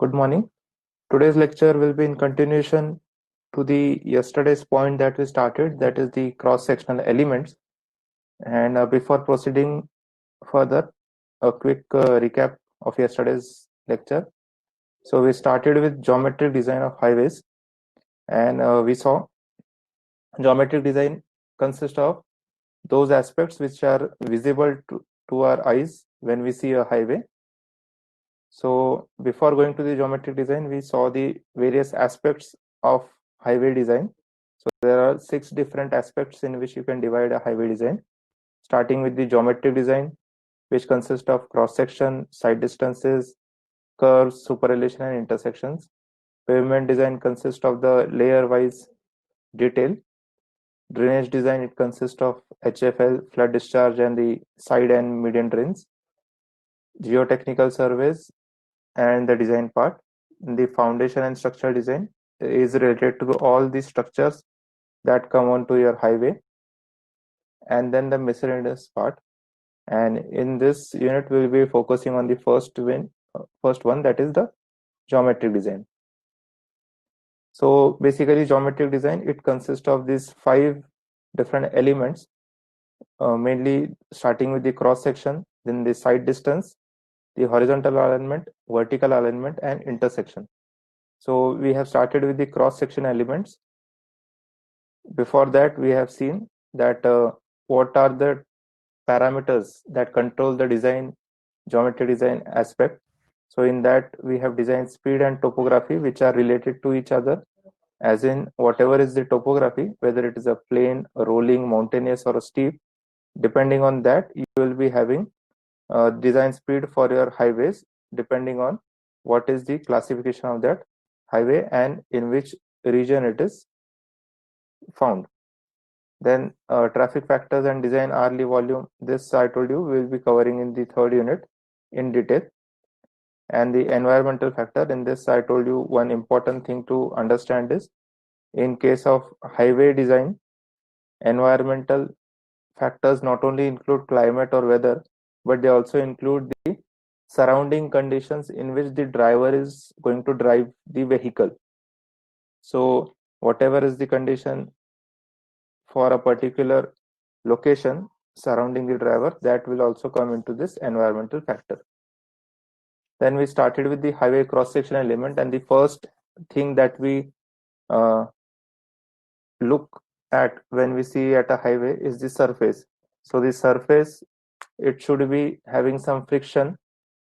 Good morning. Today's lecture will be in continuation to the yesterday's point that we started, that is the cross-sectional elements. And before proceeding further, a quick recap of yesterday's lecture. So we started with geometric design of highways, and we saw geometric design consists of those aspects which are visible to our eyes when we see a highway. So before going to the geometric design, we saw the various aspects of highway design. So there are 6 different aspects in which you can divide a highway design, starting with the geometric design, which consists of cross-section, side distances, curves, superelevation, and intersections. Pavement design consists of the layer-wise detail. Drainage design, it consists of HFL, flood discharge, and the side and median drains. Geotechnical surveys and the design part. The foundation and structural design is related to all the structures that come onto your highway, and then the miscellaneous part. And in this unit, we will be focusing on the first one, that is the geometric design. So basically, geometric design, it consists of these 5 different elements, mainly starting with the cross section, then the side distance, the horizontal alignment, vertical alignment, and intersection. So we have started with the cross section elements. Before that, we have seen that what are the parameters that control the design, geometry design aspect. So in that, we have design speed and topography, which are related to each other, as in whatever is the topography, whether it is a plain, a rolling, mountainous, or a steep, depending on that, you will be having design speed for your highways, depending on what is the classification of that highway and in which region it is found. Then traffic factors and design hourly volume. This I told you we will be covering in the 3rd unit in detail. And the environmental factor, in this I told you one important thing to understand is, in case of highway design, environmental factors not only include climate or weather, but they also include the surrounding conditions in which the driver is going to drive the vehicle. So whatever is the condition for a particular location surrounding the driver, that will also come into this environmental factor. Then we started with the highway cross-section element, and the first thing that we look at when we see at a highway is the surface. So the surface, it should be having some friction,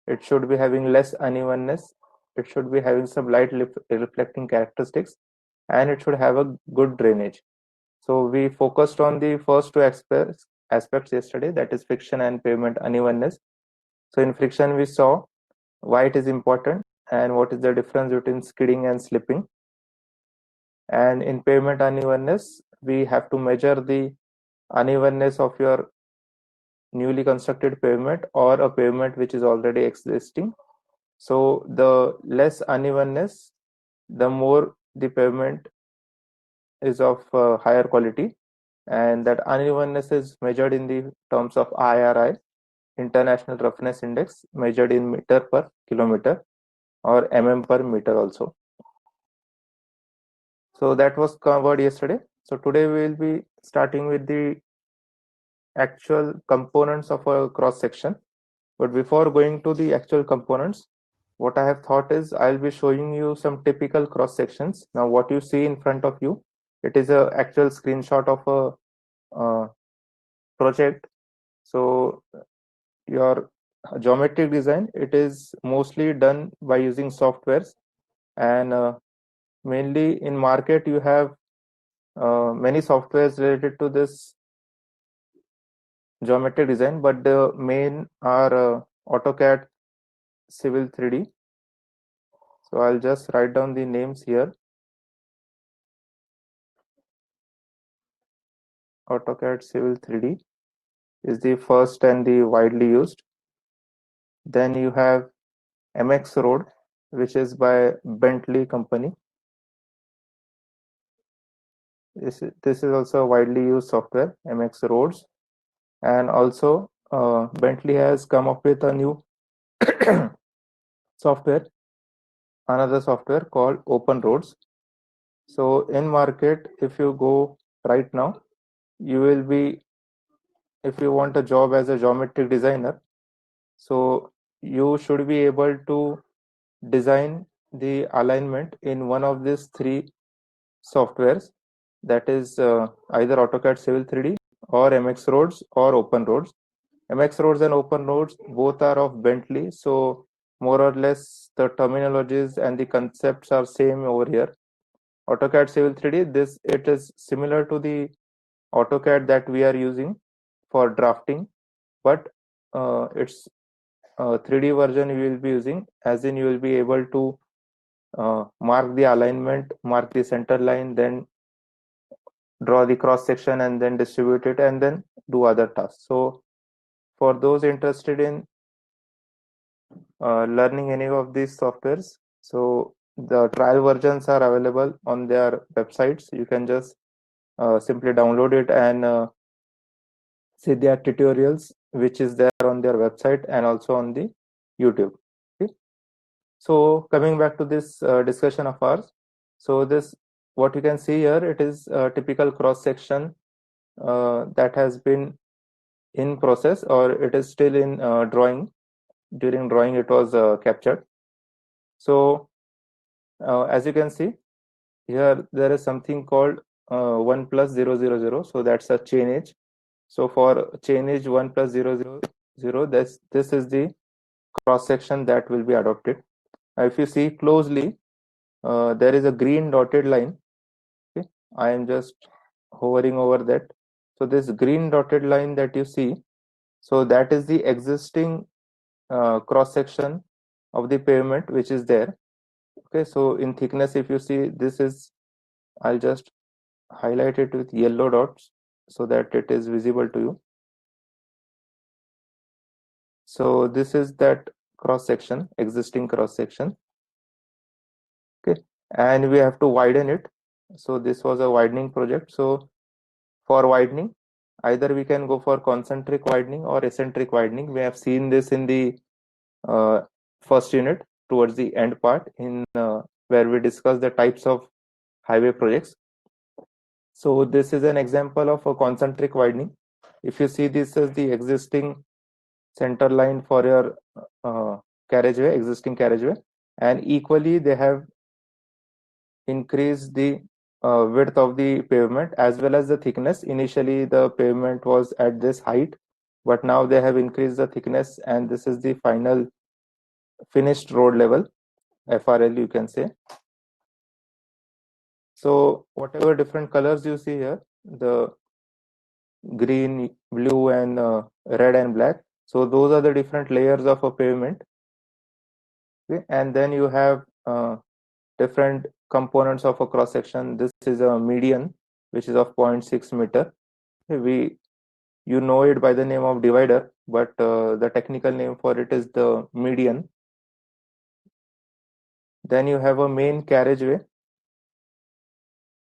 it should be having less unevenness, it should be having some light reflecting characteristics, and it should have a good drainage. So we focused on the first 2 aspects yesterday, that is friction and pavement unevenness. So in friction, we saw why it is important and what is the difference between skidding and slipping. And in pavement unevenness, we have to measure the unevenness of your newly constructed pavement or a pavement which is already existing. So the less unevenness, the more the pavement is of higher quality, and that unevenness is measured in the terms of IRI, International Roughness Index, measured in meter per kilometer or per meter also. So that was covered yesterday. So today we will be starting with the actual components of a cross section. But before going to the actual components, what I have thought is I'll be showing you some typical cross sections. Now what you see in front of you, it is a actual screenshot of a project. So your geometric design, it is mostly done by using softwares, and mainly in market you have many softwares related to this geometric design, but the main are AutoCAD, Civil 3D. So I'll just write down the names here. AutoCAD Civil 3D is the first and the widely used. Then you have MX Road, which is by Bentley company. This is also a widely used software, MX Roads. And also Bentley has come up with a new software another software called OpenRoads. So in market, if you go right now, you will be, if you want a job as a geometric designer, so you should be able to design the alignment in one of these three softwares, that is either AutoCAD Civil 3D or MX Roads or OpenRoads. MX Roads and OpenRoads both are of Bentley, so more or less the terminologies and the concepts are same over here. AutoCAD Civil 3D, this it is similar to the AutoCAD that we are using for drafting, but it's 3D version you will be using, as in you will be able to mark the alignment, mark the center line, then draw the cross section and then distribute it and then do other tasks. So for those interested in learning any of these softwares, so the trial versions are available on their websites. You can just simply download it and see their tutorials, which is there on their website and also on the YouTube. Okay. So coming back to this discussion of ours, so this, what you can see here, it is a typical cross section that has been in process, or it is still in drawing. During drawing it was captured. So as you can see here, there is something called 1 plus 0 0 0, so that's a chain edge. So for chain edge 1 plus 0 0 0, this is the cross section that will be adopted. If you see closely, there is a green dotted line. Okay, I am just hovering over that. So this green dotted line that you see, so that is the existing cross section of the pavement which is there. Okay, so in thickness, if you see, this is, I'll just highlight it with yellow dots so that it is visible to you. So this is that cross section, existing cross section. Okay, and we have to widen it. So this was a widening project. So for widening, either we can go for concentric widening or eccentric widening. We have seen this in the first unit towards the end part, in where we discuss the types of highway projects. So this is an example of a concentric widening. If you see, this is the existing center line for your carriageway, existing carriageway, and equally they have increased the width of the pavement as well as the thickness. Initially the pavement was at this height, but now they have increased the thickness, and this is the final finished road level, FRL you can say. So whatever different colors you see here, the green, blue, and red and black, so those are the different layers of a pavement. Okay? And then you have different components of a cross section. This is a median, which is of 0.6 meter. You know it by the name of divider, but the technical name for it is the median. Then you have a main carriageway,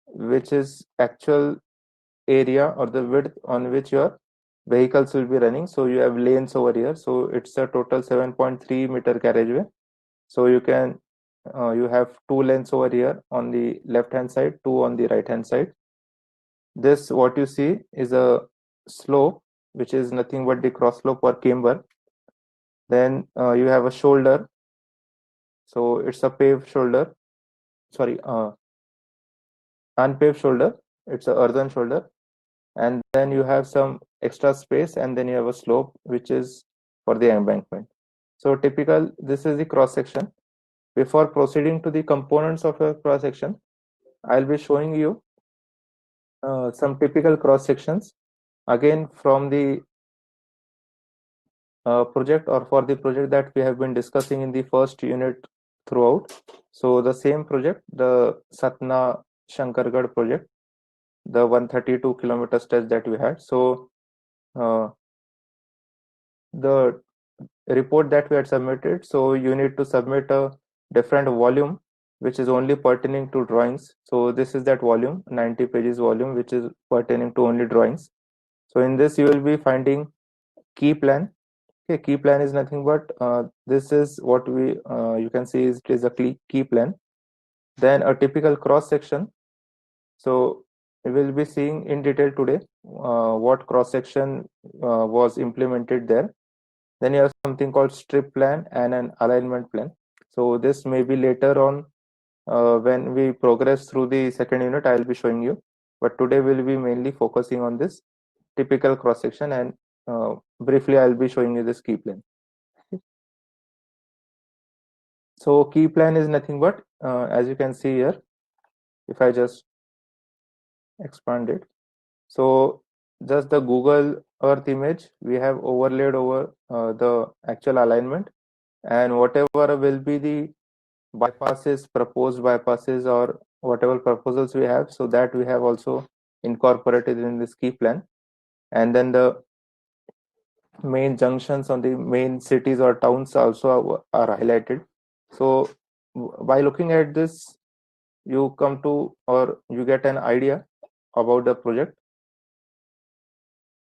which is actual area or the width on which your vehicles will be running. So you have lanes over here. So it's a total 7.3 meter carriageway. So you can you have two lanes over here on the left hand side, two on the right hand side. This, what you see, is a slope, which is nothing but the cross slope or camber. Then you have a shoulder. So it's a paved shoulder, sorry, unpaved shoulder. It's a earthen shoulder. And then you have some extra space, and then you have a slope, which is for the embankment. So typical, this is the cross section. Before proceeding to the components of a cross section, I'll be showing you some typical cross sections, again from the project, or for the project that we have been discussing in the first unit throughout. So the same project, the Satna Shankargarh project, the 132 kilometer stretch that we had. So the report that we had submitted, so you need to submit a different volume which is only pertaining to drawings. So this is that volume, 90 pages volume, which is pertaining to only drawings. So in this you will be finding key plan, Okay, key plan is nothing but this is what we you can see is it is a key plan. Then a typical cross section. So we will be seeing in detail today what cross section was implemented there. Then you have something called strip plan and an alignment plan. So this may be later on when we progress through the second unit, I will be showing you. But today we'll be mainly focusing on this typical cross section, and briefly I'll be showing you this key plan. So key plan is nothing but as you can see here, if I just expand it. So just the Google Earth image we have overlaid over the actual alignment, and whatever will be the bypasses, proposed bypasses, or whatever proposals we have, so that we have also incorporated in this key plan. And then the main junctions on the main cities or towns also are highlighted. So by looking at this, you come to or you get an idea about the project.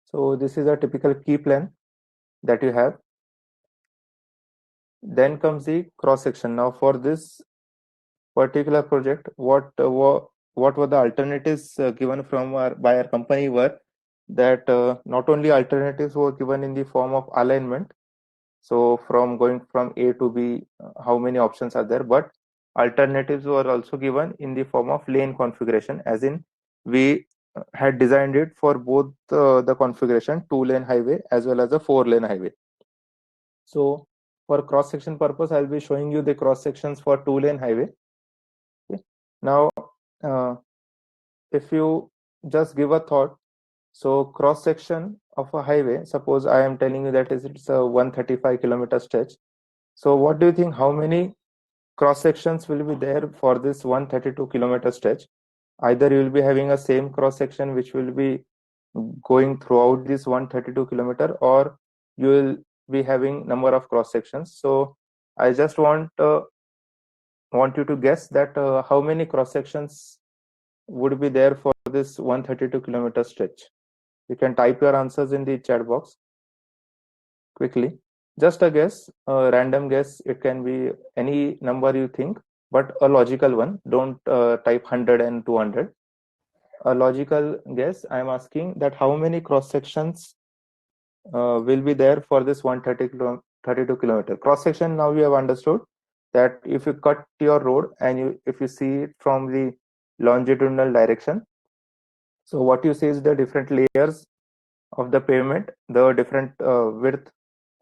So this is a typical key plan that you have. Then comes the cross section. Now for this particular project, what were the alternatives given from by our company were that not only alternatives were given in the form of alignment, so from going from A to B, how many options are there, but alternatives were also given in the form of lane configuration, as in we had designed it for both the configuration, 2-lane highway as well as a 4-lane highway. So for cross section purpose, I'll be showing you the cross sections for 2-lane highway. Okay. Now uh, if you just give a thought, so cross section of a highway, suppose I am telling you that it's a 135-kilometer stretch. So what do you think, how many cross sections will be there for this 132-kilometer stretch? Either you will be having a same cross section which will be going throughout this 132-kilometer, or you will be having number of cross sections. So I just want you to guess that how many cross sections would be there for this 132-kilometer stretch. You can type your answers in the chat box quickly. Just a guess, a random guess. It can be any number you think, but a logical one. Don't type 100 and 200. A logical guess. I'm asking that how many cross sections will be there for this 132 kilometer cross section. Now you have understood that if you cut your road and if you see it from the longitudinal direction, so what you see is the different layers of the pavement, the different width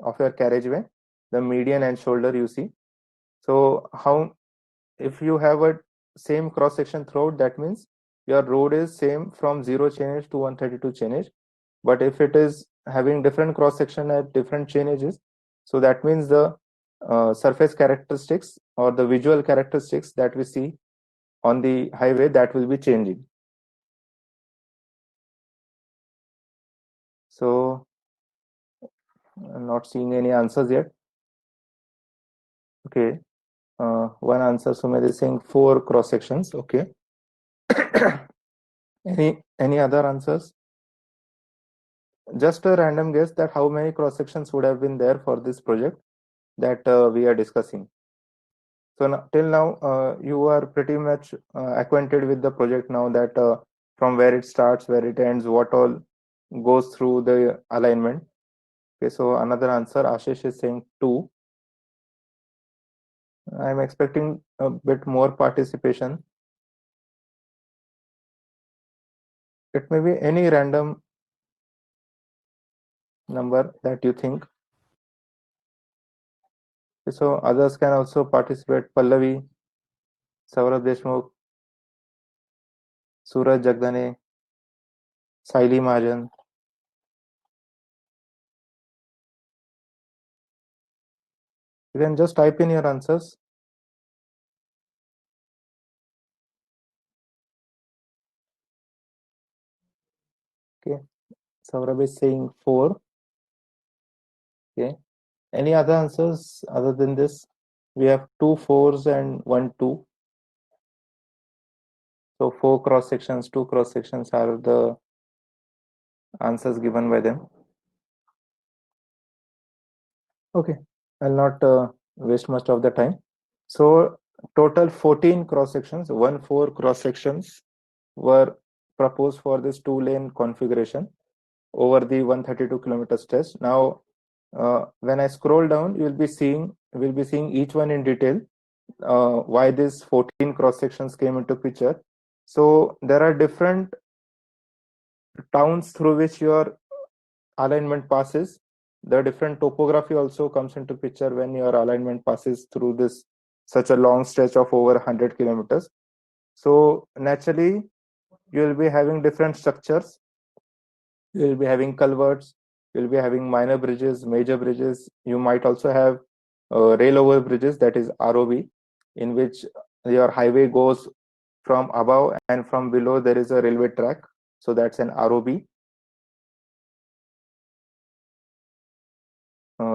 of your carriageway, the median and shoulder you see. So how, if you have a same cross section throughout, that means your road is same from 0 chainage to 132 chainage. But if it is having different cross section at different chainages, so that means the surface characteristics or the visual characteristics that we see on the highway, that will be changing. So I'm not seeing any answers yet. Okay, one answer, Sumit is saying 4 cross sections. Okay. Any other answers? Just a random guess that how many cross sections would have been there for this project that we are discussing. So now, till now, you are pretty much acquainted with the project now, that from where it starts, where it ends, what all goes through the alignment. Okay, so another answer, Ashish is saying 2. I'm expecting a bit more participation. It may be any random number that you think. Okay, so others can also participate. Pallavi, Saurabh Deshmukh, Suraj Jagdane, Saili Mahajan. You can just type in your answers. Okay, Saurabh is saying 4. Okay, any other answers other than this? We have 2 4s and 1 2. So 4 cross sections, 2 cross sections are the answers given by them. Okay, I'll not waste much of the time. So total 14 cross sections, 4 cross sections were proposed for this two-lane configuration over the 132 kilometers test. Now, when I scroll down, we'll be seeing each one in detail. Why this 14 cross sections came into picture. So there are different towns through which your alignment passes. The different topography also comes into picture when your alignment passes through this such a long stretch of over 100 kilometers. So naturally, you will be having different structures. You will be having culverts. You will be having minor bridges, major bridges. You might also have rail over bridges, that is ROB, in which your highway goes from above and from below there is a railway track. So that's an ROB.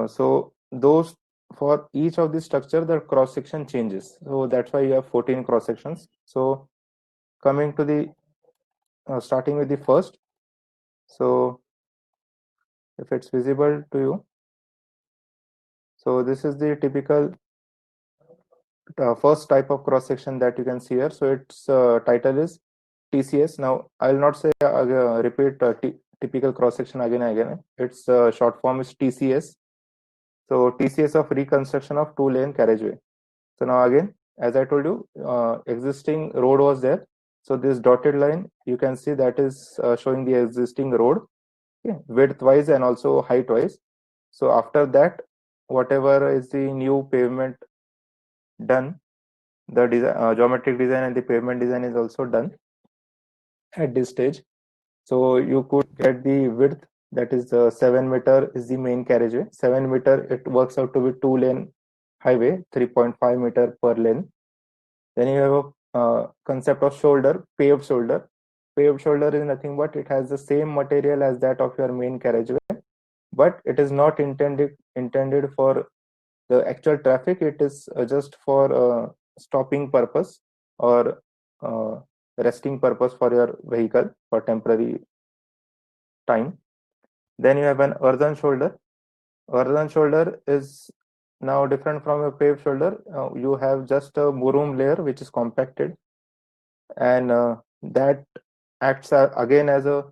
So those for each of the structure, the cross section changes. So that's why you have 14 cross sections. So coming to the starting with the first. So if it's visible to you, so this is the typical first type of cross section that you can see here. So its title is TCS. Now I'll not say repeat typical cross section again and again. Its short form is TCS. So TCS of reconstruction of two-lane carriageway. So now again, as I told you, existing road was there. So this dotted line, you can see that is showing the existing road, okay, width-wise and also height-wise. So after that, whatever is the new pavement done, the geometric design and the pavement design is also done at this stage. So you could get the width, that is 7 meter is the main carriageway. 7 meter, it works out to be two-lane highway, 3.5 meter per lane. Then you have a concept of shoulder, paved shoulder. Paved shoulder is nothing but it has the same material as that of your main carriageway, but it is not intended for the actual traffic. It is just for stopping purpose or resting purpose for your vehicle for temporary time. Then you have an earthen shoulder. Earthen shoulder is now different from a paved shoulder. You have just a murum layer which is compacted, and that acts again as a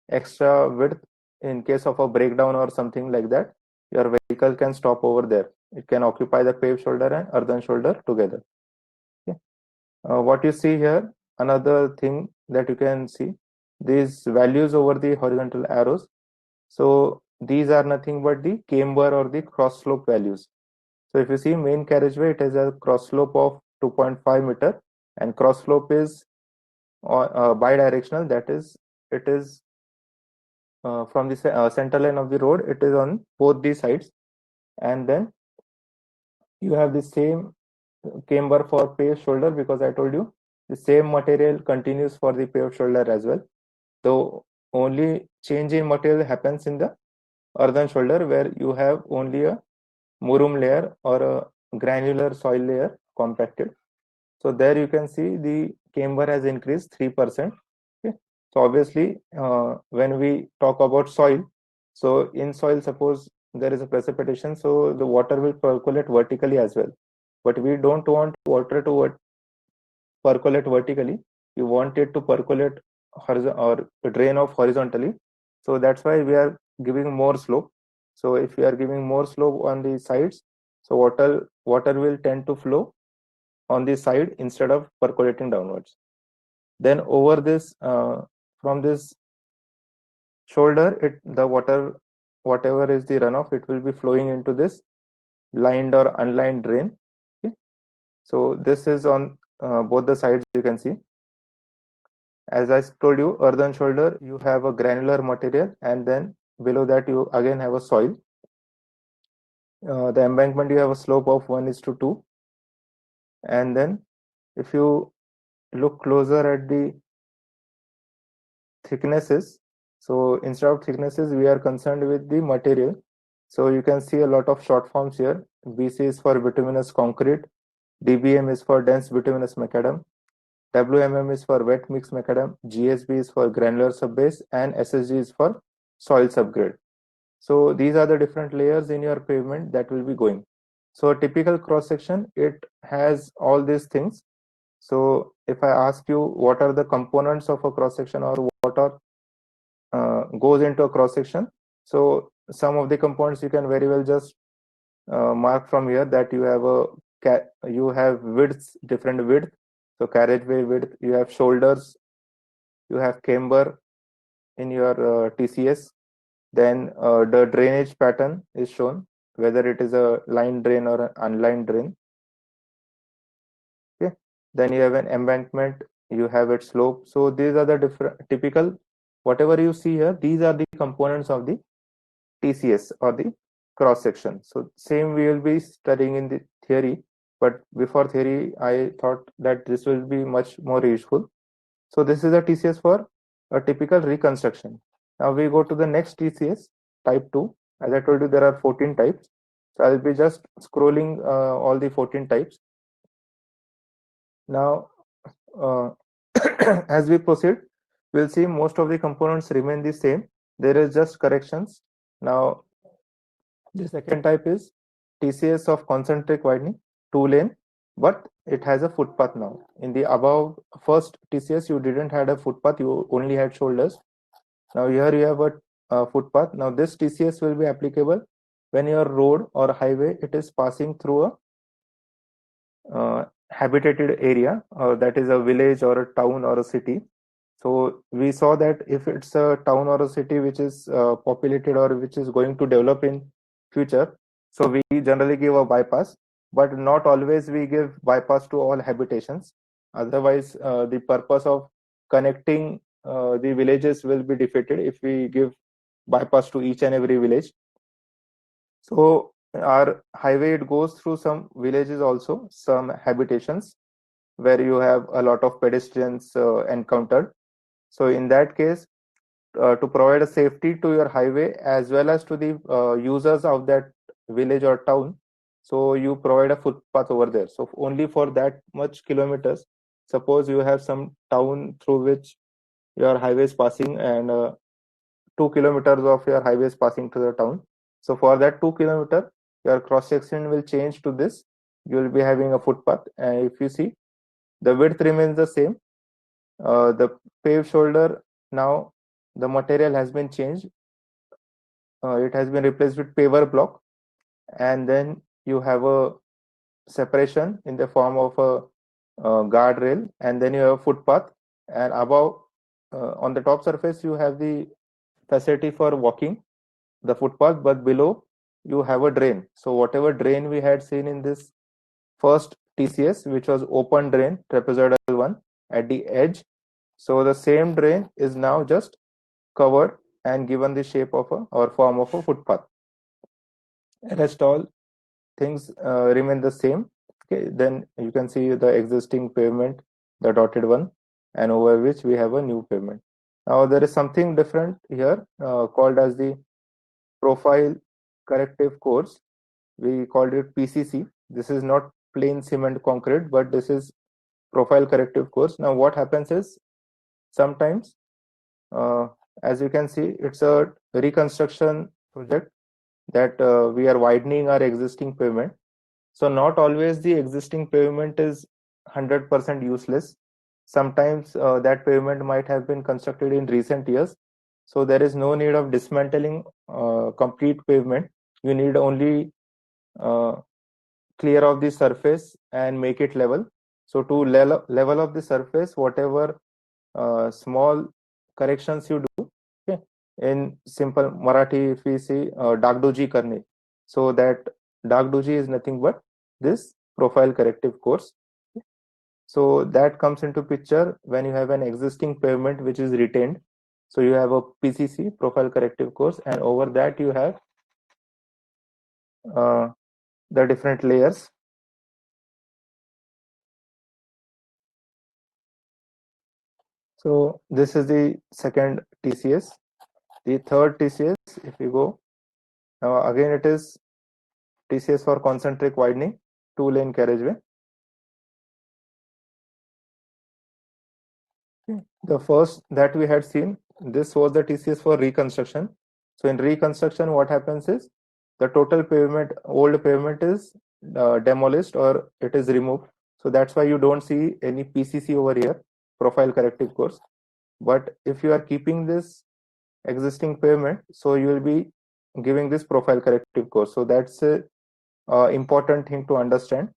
extra width in case of a breakdown or something like that. Your vehicle can stop over there. It can occupy the paved shoulder and earthen shoulder together. Okay. What you see here, another thing that you can see, these values over the horizontal arrows. So these are nothing but the camber or the cross slope values. So if you see main carriageway, it has a cross slope of 2.5 meter, and cross slope is bidirectional. That is, it is from the center line of the road, it is on both the sides, and then you have the same camber for paved shoulder, because I told you the same material continues for the paved shoulder as well. So only change in material happens in the earthen shoulder, where you have only a murum layer or a granular soil layer compacted. So there you can see the camber has increased 3%. Okay. So obviously, when we talk about soil, so in soil, suppose there is a precipitation, so the water will percolate vertically as well. But we don't want water to percolate vertically. We want it to percolate or drain off horizontally. So that's why we are giving more slope. So if we are giving more slope on the sides, so water will tend to flow on the side instead of percolating downwards. Then over this, from this shoulder, the water, whatever is the runoff, it will be flowing into this lined or unlined drain. Okay. So this is on both the sides, you can see. As I told you, earthen shoulder, you have a granular material, and then below that you again have a soil. The embankment, you have a slope of 1:2, and then if you look closer at the thicknesses, so instead of thicknesses, we are concerned with the material. So you can see a lot of short forms here. BC is for bituminous concrete, DBM is for dense bituminous macadam, WMM is for wet mix macadam, GSB is for granular subbase, and SSG is for soil subgrade. So these are the different layers in your pavement that will be going. So a typical cross section, it has all these things. So if I ask you what are the components of a cross section, or what are goes into a cross section, so some of the components you can very well just mark from here, that you have you have widths, different width. So carriageway width, you have shoulders, you have camber in your TCS. Then the drainage pattern is shown, whether it is a line drain or an unlined drain. Okay. Then you have an embankment, you have its slope. So these are the different typical, whatever you see here, these are the components of the TCS or the cross section. So same we will be studying in the theory, but before theory, I thought that this will be much more useful. So this is a TCS for a typical reconstruction. Now we go to the next TCS, type 2. As I told you, there are 14 types. So I'll be just scrolling all the 14 types. Now, as we proceed, we'll see most of the components remain the same. There is just corrections. Now, the second type is TCS of concentric widening, 2-lane, but it has a footpath now. In the above first TCS, you didn't had a footpath, you only had shoulders. Now here you have a footpath. Now this TCS will be applicable when your road or highway, it is passing through a habitated area, that is a village or a town or a city. So we saw that if it's a town or a city which is populated or which is going to develop in future, so we generally give a bypass, but not always we give bypass to all habitations. Otherwise, the purpose of connecting the villages will be defeated if we give bypass to each and every village. So our highway, it goes through some villages also, some habitations where you have a lot of pedestrians encountered. So in that case, to provide a safety to your highway as well as to the users of that village or town, so you provide a footpath over there. So only for that much kilometers, suppose you have some town through which your highway is passing, and 2 kilometers of your highway is passing to the town. So for that 2 kilometer, your cross section will change to this. You will be having a footpath, and if you see, the width remains the same. The paved shoulder, now the material has been changed. It has been replaced with paver block, and then you have a separation in the form of a guardrail, and then you have a footpath, and above, on the top surface, you have the facility for walking, the footpath, but below you have a drain. So whatever drain we had seen in this first TCS, which was open drain, trapezoidal one at the edge, so the same drain is now just covered and given the shape of a or form of a footpath. Rest all things remain the same. Okay, then you can see the existing pavement, the dotted one, and over which we have a new pavement. Now there is something different here called as the profile corrective course. We called it PCC. This is not plain cement concrete, but this is profile corrective course. Now what happens is, sometimes, uh, as you can see, it's a reconstruction project that we are widening our existing pavement. So not always the existing pavement is 100% useless. Sometimes that pavement might have been constructed in recent years. So there is no need of dismantling complete pavement. You need only uh, clear off the surface and make it level. So to level up the surface, whatever small corrections you do, okay, in simple Marathi, if we say डागडुजी करणे, so that डागडुजी is nothing but this profile corrective course. So that comes into picture when you have an existing pavement which is retained. So you have a PCC, profile corrective course, and over that you have uh, the different layers. So this is the second TCS. The third TCS, if you go, now again it is TCS for concentric widening, 2-lane carriageway. The first that we had seen, this was the TCS for reconstruction. So in reconstruction, what happens is the total pavement, old pavement is demolished or it is removed. So that's why you don't see any PCC over here, profile corrective course. But if you are keeping this existing pavement, so you will be giving this profile corrective course. So that's a important thing to understand.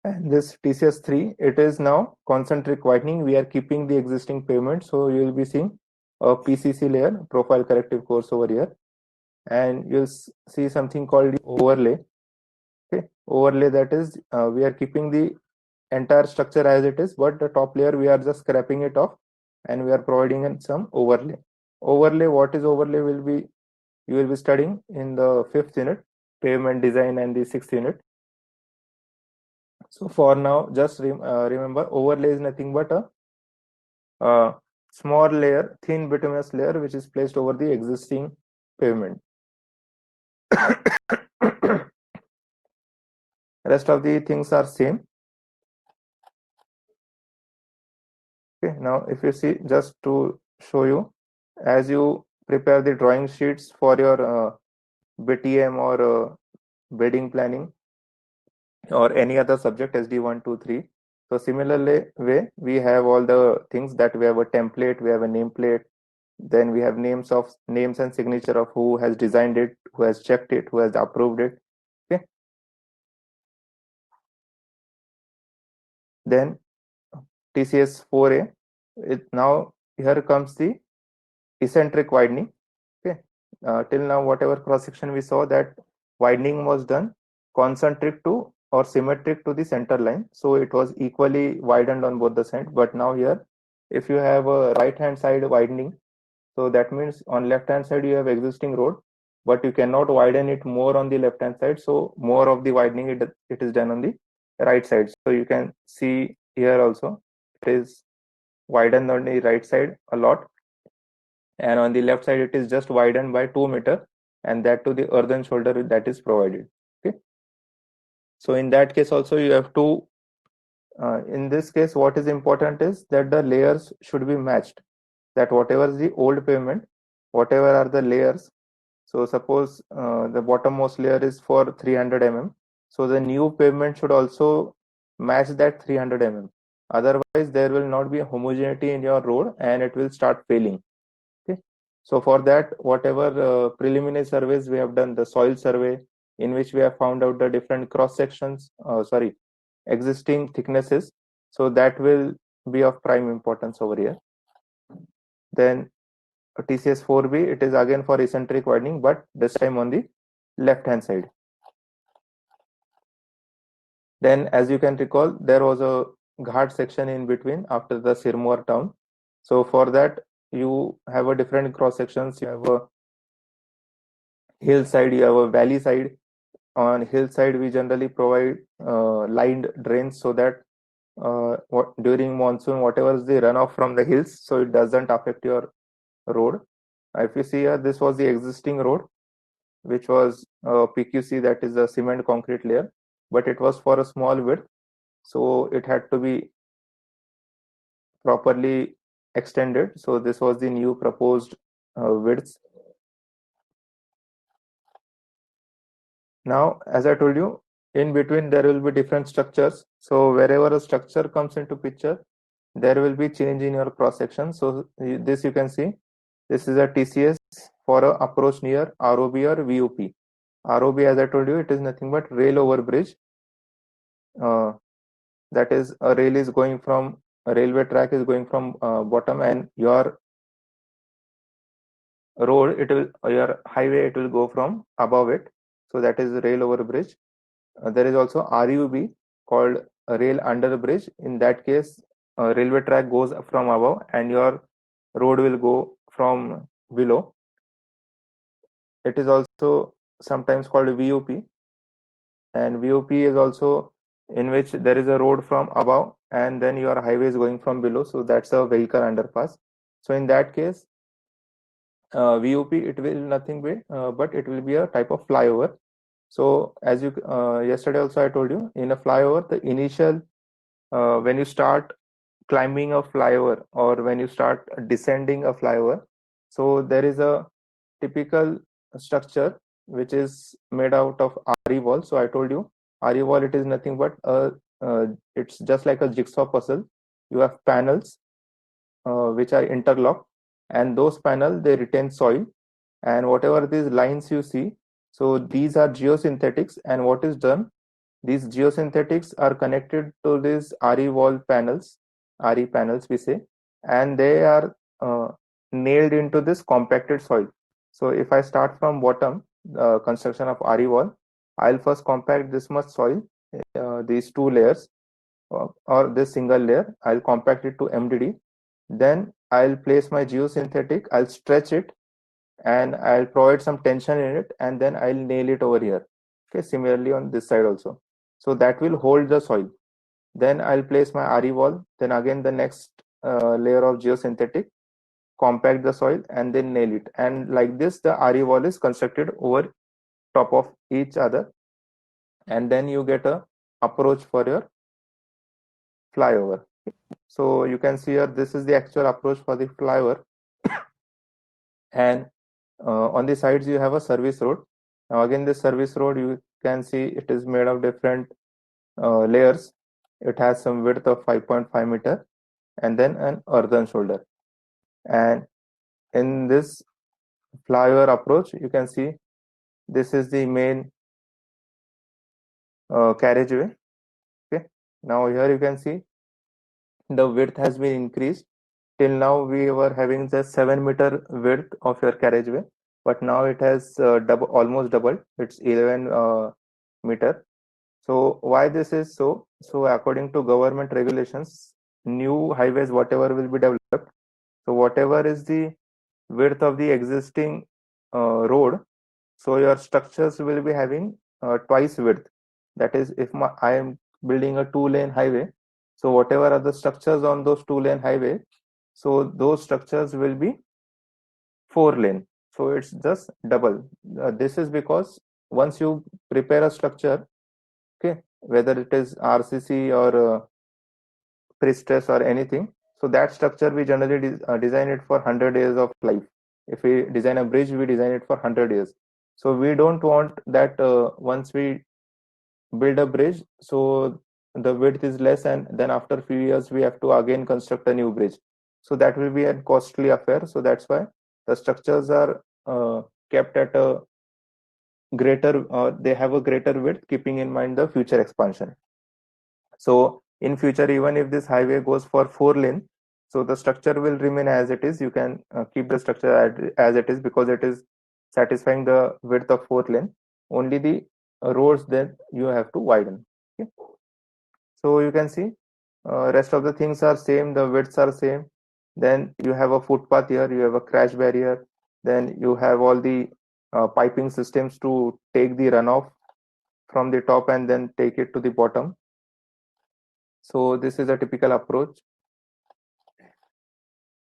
And this TCS3, it is now concentric widening. We are keeping the existing pavement, so you will be seeing a PCC layer, profile corrective course over here, and you'll see something called the overlay. Okay, overlay, that is we are keeping the entire structure as it is, but the top layer we are just scraping it off and we are providing in some overlay. Overlay, what is overlay will be, you will be studying in the 5th unit, pavement design, and the 6th unit. So for now, just remember, overlay is nothing but a small layer, thin bituminous layer, which is placed over the existing pavement. Rest of the things are same. Okay, now if you see, just to show you, as you prepare the drawing sheets for your BTM or bedding planning or any other subject, SD 1, 2, 3. So similarly way, we have all the things that we have a template, we have a nameplate, then we have names and signature of who has designed it, who has checked it, who has approved it. Okay. Then TCS 4A, now here comes the eccentric widening. Okay. Till now, whatever cross section we saw, that widening was done concentric to or symmetric to the center line, so it was equally widened on both the sides. But now here, if you have a right hand side widening, so that means on left hand side you have existing road, but you cannot widen it more on the left hand side, so more of the widening it is done on the right side. So you can see here also it is widened on the right side a lot, and on the left side it is just widened by 2 meter, and that to the earthen shoulder that is provided. Okay, so in that case also you have to in this case, what is important is that the layers should be matched, that whatever is the old pavement, whatever are the layers. So suppose the bottommost layer is for 300 mm, so the new pavement should also match that 300 mm. Otherwise, there will not be a homogeneity in your road and it will start failing. Okay. So for that, whatever preliminary surveys we have done, the soil survey, in which we have found out the different cross sections, existing thicknesses, so that will be of prime importance over here. Then TCS 4B, it is again for eccentric widening, but this time on the left hand side. Then, as you can recall, there was a ghat section in between after the Sirmoor town. So for that, you have a different cross sections. You have a hillside, you have a valley side. On hillside, we generally provide lined drains so that during monsoon, whatever is the runoff from the hills, so it doesn't affect your road. If you see here, this was the existing road, which was PQC, that is a cement concrete layer, but it was for a small width, so it had to be properly extended. So this was the new proposed widths. Now, as I told you, in between there will be different structures. So wherever a structure comes into picture, there will be change in your cross section. So this you can see, this is a TCS for a approach near ROB or VOP. ROB, as I told you, it is nothing but rail over bridge. That is, a rail is going from, a railway track is going from bottom, and your road, it will, your highway, it will go from above it. So that is rail over bridge. There is also RUB, called rail under the bridge. In that case, railway track goes from above and your road will go from below. It is also sometimes called VOP, and VOP is also in which there is a road from above and then your highway is going from below, so that's a vehicle underpass. So in that case, VOP, it will nothing be but it will be a type of flyover. So as you yesterday also I told you, in a flyover, the initial when you start climbing a flyover or when you start descending a flyover, so there is a typical structure which is made out of RE wall. So I told you RE wall, it is nothing but it's just like a jigsaw puzzle. You have panels which are interlocked, and those panels, they retain soil, and whatever these lines you see, so these are geosynthetics. And what is done, these geosynthetics are connected to these RE wall panels, RE panels we say, and they are nailed into this compacted soil. So if I start from bottom, construction of RE wall, I'll first compact this much soil, these two layers, or this single layer. I'll compact it to MDD. Then I'll place my geosynthetic, I'll stretch it, and I'll provide some tension in it, and then I'll nail it over here. Okay, similarly on this side also. So that will hold the soil. Then I'll place my RE wall, then again the next layer of geosynthetic, compact the soil, and then nail it. And like this, the RE wall is constructed over top of each other. And then you get a approach for your flyover. So you can see here, this is the actual approach for the flyover. And on the sides, you have a service road. Now again, this service road, you can see it is made of different layers. It has some width of 5.5 meter, and then an earthen shoulder. And in this flyover approach, you can see this is the main carriageway. Okay. Now here you can see the width has been increased. Till now we were having the 7-meter width of your carriageway, but now it has almost doubled. It's 11 meter. So why this is so? So according to government regulations, new highways, whatever will be developed, so whatever is the width of the existing road, so your structures will be having twice width. That is, if I am building a 2-lane highway, so whatever are the structures on those 2-lane highway, so those structures will be 4-lane. So it's just double. This is because once you prepare a structure, okay, whether it is RCC or pre-stress or anything, so that structure we generally design it for 100 years of life. If we design a bridge, we design it for 100 years. So we don't want that once we build a bridge, so the width is less, and then after a few years we have to again construct a new bridge. So that will be a costly affair. So that's why the structures are kept at a greater, they have a greater width, keeping in mind the future expansion. So in future, even if this highway goes for 4-lane, so the structure will remain as it is. You can keep the structure as it is, because it is satisfying the width of 4-lane. Only the roads that you have to widen. Okay. So you can see rest of the things are same, the widths are same. Then you have a footpath here, you have a crash barrier, then you have all the piping systems to take the runoff from the top and then take it to the bottom. So this is a typical approach.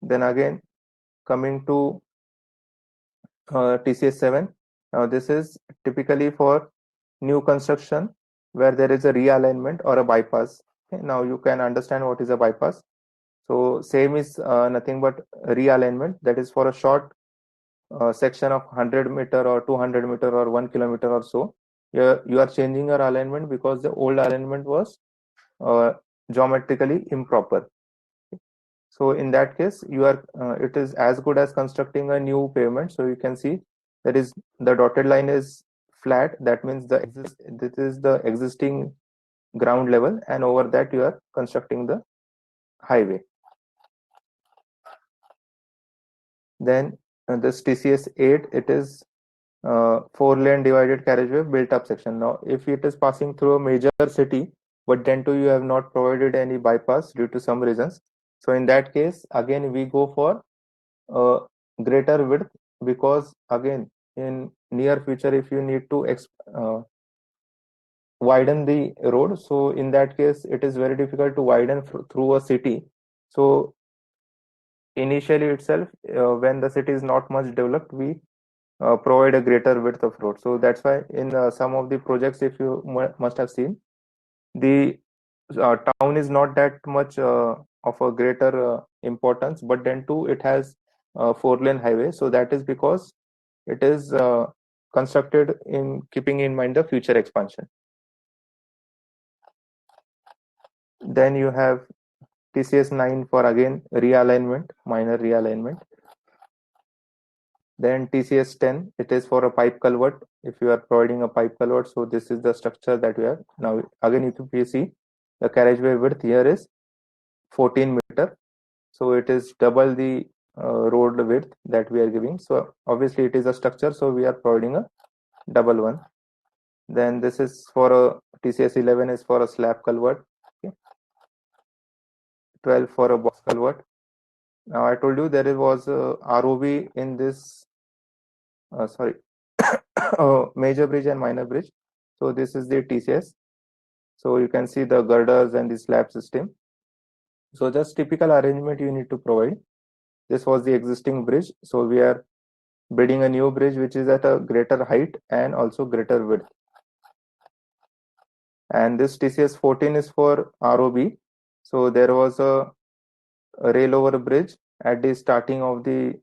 Then again, coming to TCS 7, now this is typically for new construction where there is a realignment or a bypass. Okay, now you can understand what is a bypass. So same is nothing but realignment, that is for a short section of 100-meter or 200-meter or 1 kilometer or so. You are changing your alignment because the old alignment was geometrically improper. So in that case, you are it is as good as constructing a new pavement. So you can see that is the dotted line is flat. That means this is the existing ground level, and over that you are constructing the highway. Then this TCS 8, it is 4-lane divided carriageway built up section. Now, if it is passing through a major city, but then too you have not provided any bypass due to some reasons, so in that case, again we go for greater width, because again in near future, if you need to widen the road, so in that case it is very difficult to widen through a city. So initially itself, when the city is not much developed, we provide a greater width of road. So that's why in some of the projects, if you must have seen, the town is not that much of a greater importance, but then too it has a 4-lane highway. So that is because it is constructed in keeping in mind the future expansion. Then you have TCS 9 for again realignment, minor realignment. Then TCS 10, it is for a pipe culvert. If you are providing a pipe culvert, so this is the structure that we have. Now again, if you see the carriageway width here is 14 meter. So it is double the road width that we are giving. So obviously it is a structure, so we are providing a double one. Then this is for a TCS 11 is for a slab culvert. Okay. 12 for a box culvert. Now I told you there was a ROB in this, major bridge and minor bridge. So this is the TCS. So you can see the girders and the slab system. So just typical arrangement you need to provide. This was the existing bridge. So we are building a new bridge which is at a greater height and also greater width. And this TCS 14 is for ROB. So there was a rail over bridge at the starting of the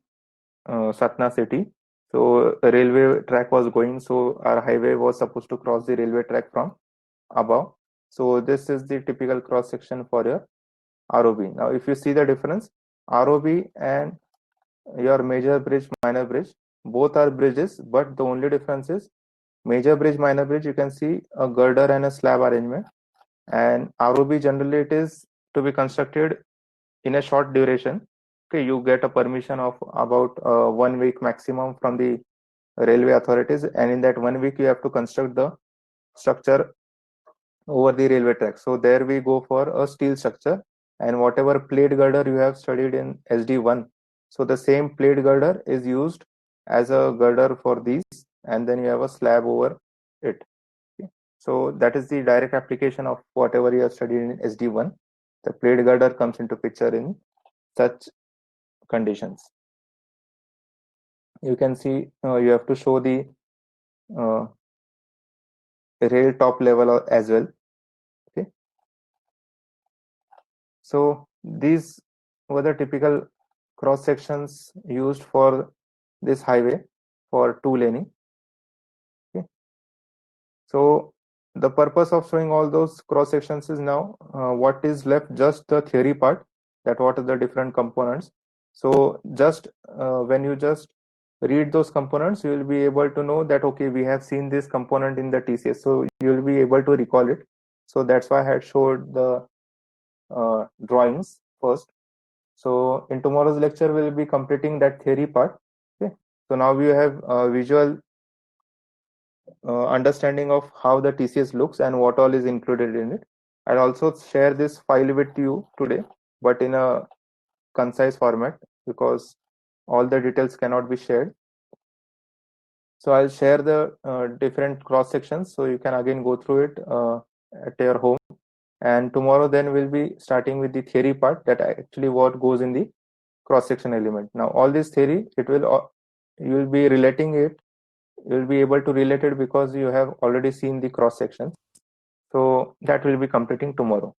Satna city. So a railway track was going, so our highway was supposed to cross the railway track from above. So this is the typical cross section for your ROB. Now if you see the difference, ROB and your major bridge, minor bridge, both are bridges, but the only difference is major bridge, minor bridge, you can see a girder and a slab arrangement, and ROB generally it is to be constructed in a short duration. Okay, you get a permission of about 1 week maximum from the railway authorities, and in that 1 week you have to construct the structure over the railway track. So there we go for a steel structure, and whatever plate girder you have studied in SD1, so the same plate girder is used as a girder for these, and then you have a slab over it. Okay. So that is the direct application of whatever you have studied in SD1. The plate girder comes into picture in such conditions. You can see you have to show the uh, rail top level as well. Okay. So these were the typical cross sections used for this highway for two laning. Okay. So the purpose of showing all those cross sections is now what is left just the theory part, that what are the different components. So just when you just read those components, you will be able to know that okay, we have seen this component in the TCS, so you will be able to recall it. So that's why I had showed the drawings first. So in tomorrow's lecture, we'll be completing that theory part. Okay. So now we have a visual understanding of how the TCS looks and what all is included in it. I'll also share this file with you today, but in a concise format because all the details cannot be shared. So I'll share the different cross sections so you can again go through it at your home. And tomorrow then we'll be starting with the theory part, that actually what goes in the cross section element. Now all this theory, it will you will be relating it, you will be able to relate it because you have already seen the cross section. So that will be completing tomorrow.